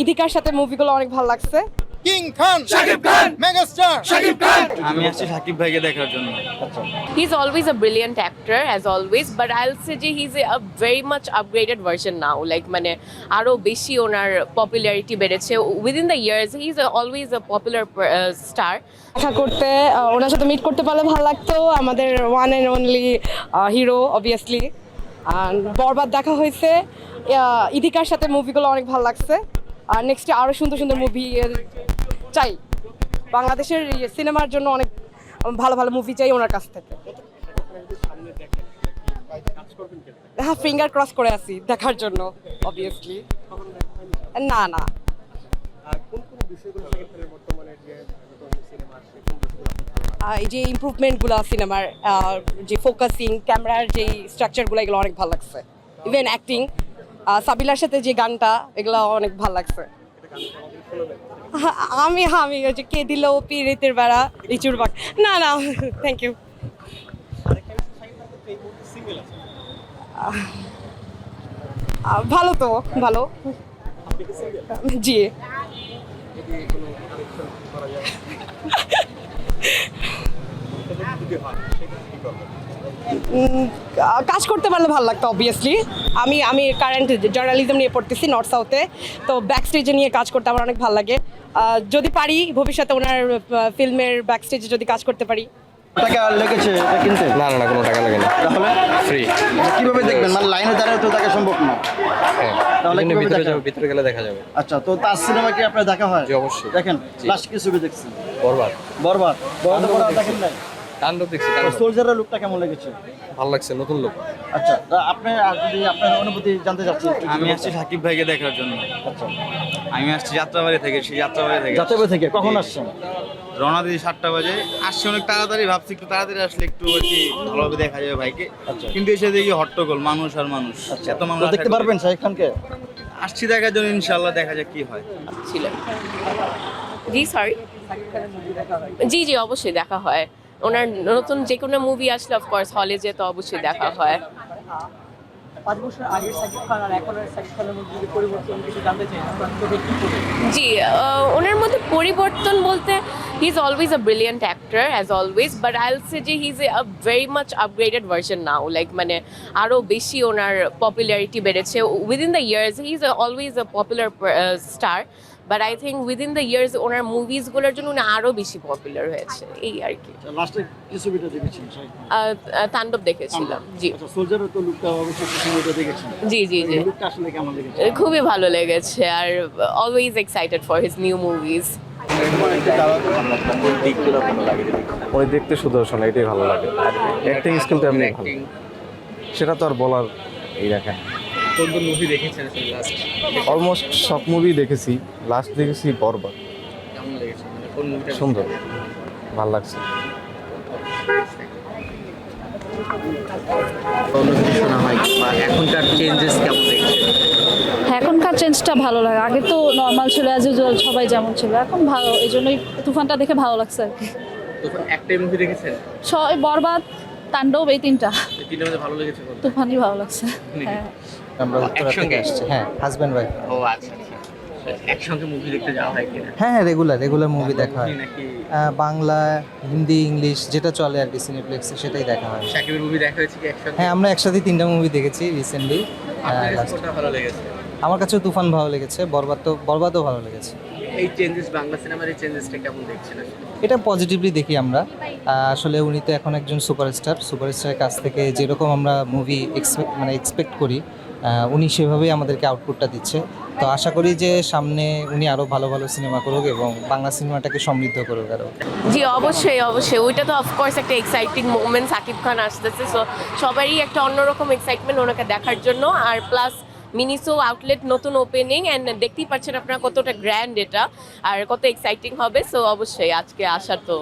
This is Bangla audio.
ইদিকার সাথে মুভিগুলো অনেক ভালো লাগছে। কিং খান, শাকিব খান, মেগাস্টার শাকিব খান। আমি আসছি সাকিব ভাইকে দেখার জন্য। He's always a brilliant actor as always, but I'll say যে he's a very much upgraded version now. Like মানে আরো বেশি ওনার popularity বেড়েছে within the years. He's always a popular star. দেখা করতে ওনার সাথে মিট করতে পারলে ভালো লাগতো। আমাদের one and only hero obviously. Barbaad দেখা হয়েছে, ইদিকার সাথে মুভিগুলো অনেক ভালো লাগছে। আর নেক্সটে আরও সুন্দর সুন্দর মুভি চাই, বাংলাদেশের সিনেমার জন্য অনেক ভালো ভালো মুভি চাই ওনার কাছ থেকে। হ্যাঁ, ফিঙ্গার ক্রস করে আছি দেখার জন্য অবভিয়াসলি। না না, এই যে ইমপ্রুভমেন্টগুলো সিনেমার, যে ফোকাসিং, ক্যামেরার যে স্ট্রাকচারগুলো, এগুলো অনেক ভালো লাগছে। ইভেন অ্যাক্টিং, সাবিলার সাথে যে গানটা, এগুলো অনেক ভালো লাগছে। আমি ওই যে কে দিল পিরিতের বেড়া লিচুর বাগ, না না থ্যাংক ইউ। ভালো তো, ভালো জি। কাজ করতে পারলে ভালো লাগতো অবভিয়াসলি। আমি কারেন্ট জার্নালিজম নিয়ে পড়তেছি নর্থ সাউথে, তো ব্যাক স্টেজে নিয়ে কাজ করতে আমার অনেক ভালো লাগে। যদি পারি ভবিষ্যতে ওনার ফিল্মের ব্যাক স্টেজে যদি কাজ করতে পারি। টাকা লেগেছে এটা কিনতে? না না না, কোনো টাকা লাগে না, তাহলে ফ্রি। কিভাবে দেখবেন? মানে লাইনে দাঁড়িয়ে তো দেখা সম্ভব না। হ্যাঁ, তাহলে এজন্য কিভাবে ভিতরে দেখা? যাবে, ভিতরে গেলে দেখা যাবে। আচ্ছা, তো তার সিনেমা কি আপনার দেখা হয়? জি, অবশ্যই। দেখেন, জি। লাস্ট কি ছবি দেখছেন? বরবাদ, বরবাদ। বরবাদ দেখেন নাই? তাণ্ডব দেখছি, তাণ্ডব সোলজারের লুকটা কেমন লেগেছে? ভালো লাগছে, নতুন লোক। আচ্ছা, তা আপনি আর যদি আপনার অনুভূতি জানতে চাচ্ছি। আমি আসছি সাকিব ভাইকে দেখার জন্য। আচ্ছা, আমি আসছি যাত্রাবাড়ি থেকে, সেই যাত্রাবাড়ি থেকে যাত্রাবাড়ি থেকে কখন আসছেন? রওনা দিই 7টা বাজে। আসছি অনেক তাড়াতাড়ি, ভাবছি একটু তাড়াতাড়ি আসলে একটু আর কি ভালোভাবে দেখা যাবে ভাইকে। আচ্ছা। কিন্তু এসে দেখি হট্টগোল, মানুষ আর মানুষ। আচ্ছা, এত মানুষ তো দেখতে থাকলে- পারবেন শাহিদ খানকে? আসছি দেখার জন্য, ইনশাল্লাহ দেখা যাক কি হয়। ছিলেন জি, সরি জি জি, অবশ্যই দেখা হয়। ওনার নতুন যে কোনো মুভি আসলে অফকোর্স হলে যেয়ে তো অবশ্যই দেখা হয়। 5 বছর আগের সাকিব খান আর এখনের সাকিব খানের মধ্যে যদি পরিবর্তন কিছু জানতে চাই, আপনার চোখে কি পড়ে? জি, ওনার মধ্যে পরিবর্তন বলতে he is always a brilliant actor as always, but I'll say যে he is a very much upgraded version now. Like মানে আরও বেশি ওনার পপুলারিটি বেড়েছে within the years. He is always a popular star, but I think within the years ওনার মুভিসগুলোর জন্য উনি আরও বেশি পপুলার হয়েছে, এই আর কি। লাস্টে কি ছবিটা দেখেছেন শাহিদ খান? তাণ্ডব দেখেছিলাম জি। আচ্ছা, সোলজারের তো লুকটা অবশ্যই ছবিটা দেখেছেন। জি জি জি, লুকটা আসলে কেমন লেগেছে? খুবই ভালো লেগেছে, আর always excited for his new movies. ওই দেখতে সুদর্শন, এটাই ভালো লাগে। অ্যাক্টিং স্কিল তো এমনি ভালো, সেটা তো আর বলার এই দেখেন। কোন কোন মুভি দেখেছেন লাস্ট? অলমোস্ট সব মুভি দেখেছি, লাস্ট দেখেছি বরবাদ। কেমন লেগেছে? মানে কোন মুভিটা সুন্দর, ভালো লাগছে। শোনা হয় বা এখনকার চেঞ্জেস কেমন দেখছেন? এখনকার চেঞ্জটা ভালো লাগে। আগে তো নর্মাল ছিল, অ্যাজ ইউজুয়াল সবাই যেমন ছিল, এখন ভালো। এই জন্যই তুফানটা দেখে ভালো লাগছে আর কি। তো একটাই মুভি দেখেছেন? বরবাদ, তাণ্ডব, এই তিনটা। এই তিনটার মধ্যে ভালো লেগেছে কোনটা? তুফানই ভালো লাগছে। হ্যাঁ, আমরা উত্তরা থেকে একসঙ্গে? আসছি। হ্যাঁ, হাজব্যান্ড ওয়াইফ। ও আচ্ছা আচ্ছা। একসঙ্গে মুভি দেখতে যাওয়া হয় কিনা? হ্যাঁ, রেগুলার মুভি দেখা হয়। নাকি বাংলা, হিন্দি, ইংলিশ যেটা চলে আর কি সিনেপ্লেক্সে, সেটাই দেখা হয়। শাকিবের মুভি দেখা হয়েছে কি একসঙ্গে? হ্যাঁ, আমরা একসাথে 3টা মুভি দেখেছি রিসেন্টলি। আপনার কাছে কোনটা ভালো লেগেছে? আমার কাছেও তুফান ভালো লেগেছে, বরবাদও ভালো লেগেছে। এই চেঞ্জেস, বাংলা সিনেমার এই চেঞ্জেসটা কেমন দেখছেন আসলে? এটা পজিটিভলি দেখি আমরা। আসলে উনি তো এখন একজন সুপারস্টারের কাছ থেকে যেরকম আমরা মুভি এক্সপেক্ট করি, উনি সেভাবেই আমাদেরকে আউটপুটটা দিচ্ছে। তো আশা করি যে সামনে উনি আরও ভালো ভালো সিনেমা করুক এবং বাংলা সিনেমাটাকে সমৃদ্ধ করুক আরও। জি, অবশ্যই অবশ্যই, ওইটা তো অফকোর্স একটা এক্সাইটিং মোমেন্ট। সাকিব খান আসতেছে, সো সবারই একটা অন্যরকম এক্সাইটমেন্ট ওনাকে দেখার জন্য। আর প্লাস মিনিসো আউটলেট নতুন ওপেনিং, অ্যান্ড দেখতেই পাচ্ছেন আপনারা কতটা গ্র্যান্ড এটা, আর কত এক্সাইটিং হবে। সো অবশ্যই আজকে আসার তো